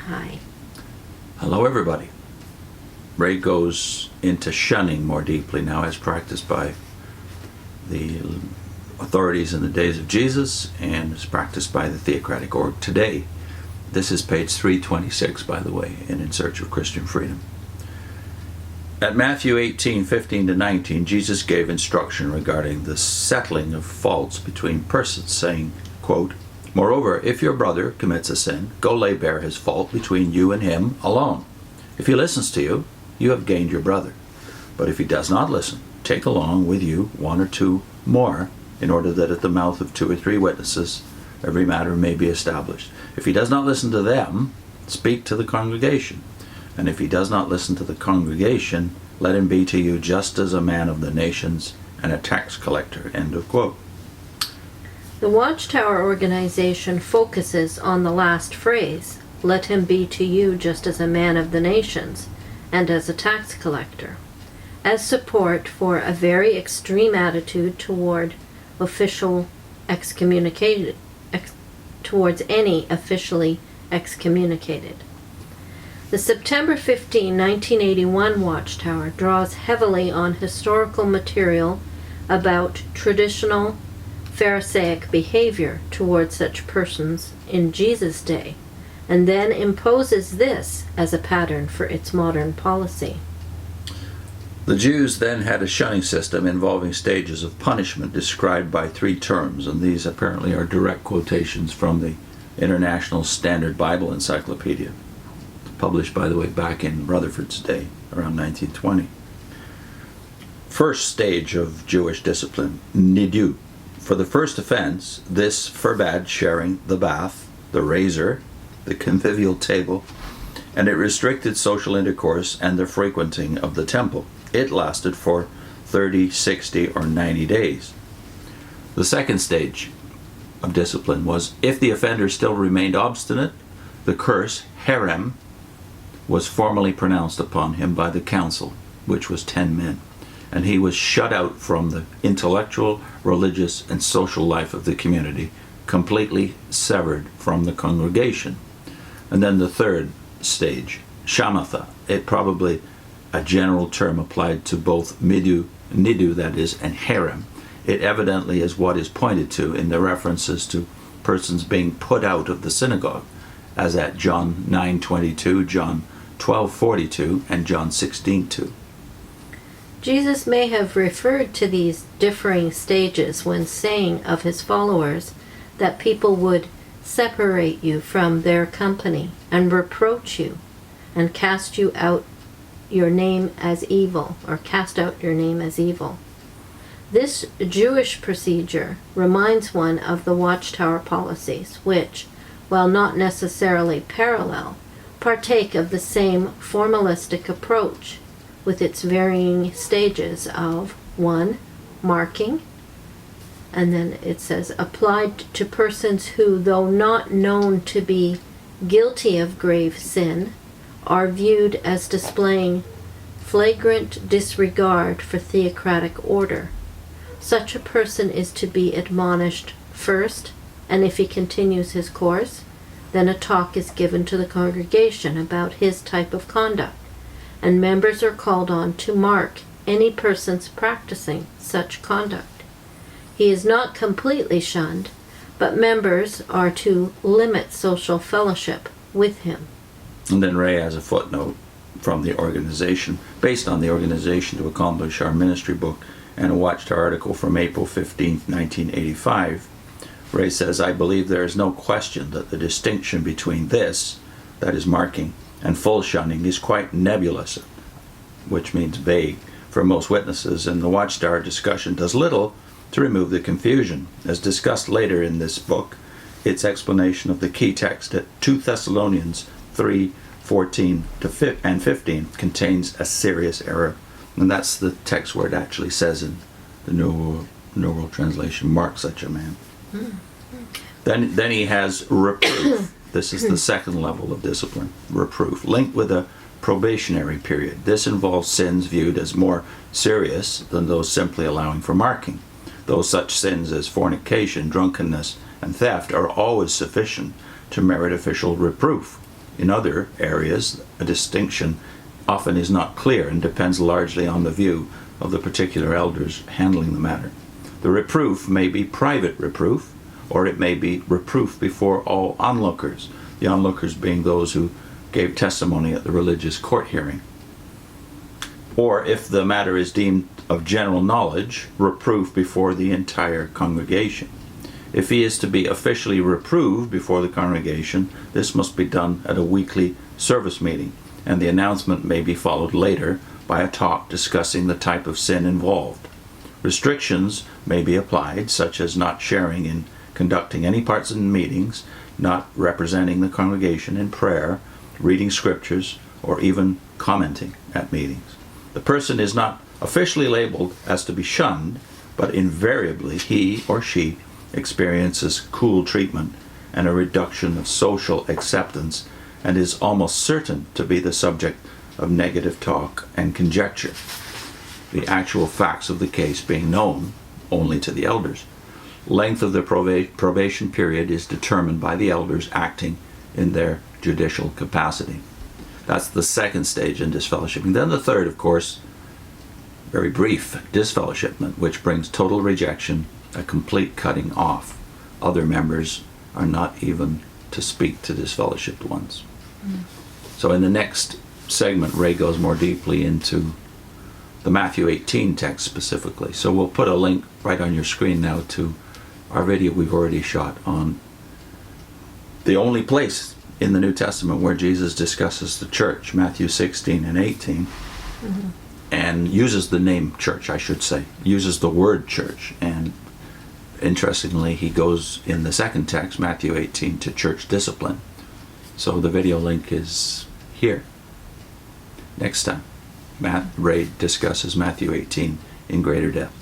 Hi. Hello, everybody. Ray goes into shunning more deeply now, as practiced by the authorities in the days of Jesus and is practiced by the theocratic org today. This is page 326, by the way, in Search of Christian Freedom. At Matthew 18:15-19, Jesus gave instruction regarding the settling of faults between persons, saying, quote, "Moreover, if your brother commits a sin, go lay bare his fault between you and him alone. If he listens to you, you have gained your brother. But if he does not listen, take along with you one or two more, in order that at the mouth of 2 or 3 witnesses every matter may be established. If he does not listen to them, speak to the congregation. And if he does not listen to the congregation, let him be to you just as a man of the nations and a tax collector." End of quote. The Watchtower organization focuses on the last phrase, "Let him be to you just as a man of the nations and as a tax collector," as support for a very extreme attitude toward towards any officially excommunicated. The September 15, 1981 Watchtower draws heavily on historical material about traditional Pharisaic behavior toward such persons in Jesus' day, and then imposes this as a pattern for its modern policy. The Jews then had a shunning system involving stages of punishment described by 3 terms, and these apparently are direct quotations from the International Standard Bible Encyclopedia, published, by the way, back in Rutherford's day, around 1920. First stage of Jewish discipline, nidu. For the first offense, this forbade sharing the bath, the razor, the convivial table, and it restricted social intercourse and the frequenting of the temple. It lasted for 30, 60, or 90 days. The second stage of discipline was, if the offender still remained obstinate, the curse, herem, was formally pronounced upon him by the council, which was 10 men, and he was shut out from the intellectual, religious, and social life of the community, completely severed from the congregation. And then the third stage, shamatha, it probably a general term applied to both nidu, that is, and herem. It evidently is what is pointed to in the references to persons being put out of the synagogue, as at John 9:22, John 12:42, and John 16:2. Jesus may have referred to these differing stages when saying of his followers that people would separate you from their company and reproach you and cast out your name as evil. This Jewish procedure reminds one of the Watchtower policies, which, while not necessarily parallel, partake of the same formalistic approach, with its varying stages of 1. Marking, and then it says, applied to persons who, though not known to be guilty of grave sin, are viewed as displaying flagrant disregard for theocratic order. Such a person is to be admonished first, and if he continues his course, then a talk is given to the congregation about his type of conduct, and members are called on to mark any persons practicing such conduct. He is not completely shunned, but members are to limit social fellowship with him. And then Ray has a footnote from the organization, based on the organization to accomplish our ministry book, and a Watchtower article from April 15, 1985. Ray says, "I believe there is no question that the distinction between this, that is marking, and full shunning is quite nebulous," which means vague, for most witnesses, and the Watchtower discussion does little to remove the confusion. As discussed later in this book, its explanation of the key text at 2 Thessalonians 3:14 and 15 contains a serious error. And that's the text where it actually says in the New World Translation, "Mark such a man." Then he has reproof. This is the second level of discipline, reproof, linked with a probationary period. This involves sins viewed as more serious than those simply allowing for marking. Though such sins as fornication, drunkenness, and theft are always sufficient to merit official reproof. in other areas, a distinction often is not clear and depends largely on the view of the particular elders handling the matter. The reproof may be private reproof, or it may be reproof before all onlookers, the onlookers being those who gave testimony at the religious court hearing. Or if the matter is deemed of general knowledge, reproof before the entire congregation. If he is to be officially reproved before the congregation, this must be done at a weekly service meeting, and the announcement may be followed later by a talk discussing the type of sin involved. Restrictions may be applied, such as not sharing in conducting any parts in meetings, not representing the congregation in prayer, reading scriptures, or even commenting at meetings. The person is not officially labeled as to be shunned, but invariably he or she experiences cool treatment and a reduction of social acceptance, and is almost certain to be the subject of negative talk and conjecture, the actual facts of the case being known only to the elders. Length of the probation period is determined by the elders acting in their judicial capacity. That's the second stage in disfellowshipping. Then the third, of course, very brief, disfellowshipment, which brings total rejection, a complete cutting off. Other members are not even to speak to disfellowshipped ones. So in the next segment, Ray goes more deeply into the Matthew 18 text specifically. So we'll put a link right on your screen now to our video we've already shot on the only place in the New Testament where Jesus discusses the church, Matthew 16 and 18, and uses the name church, I should say, uses the word church. And interestingly, he goes in the second text, Matthew 18, to church discipline. So the video link is here. Next time, Ray discusses Matthew 18 in greater depth.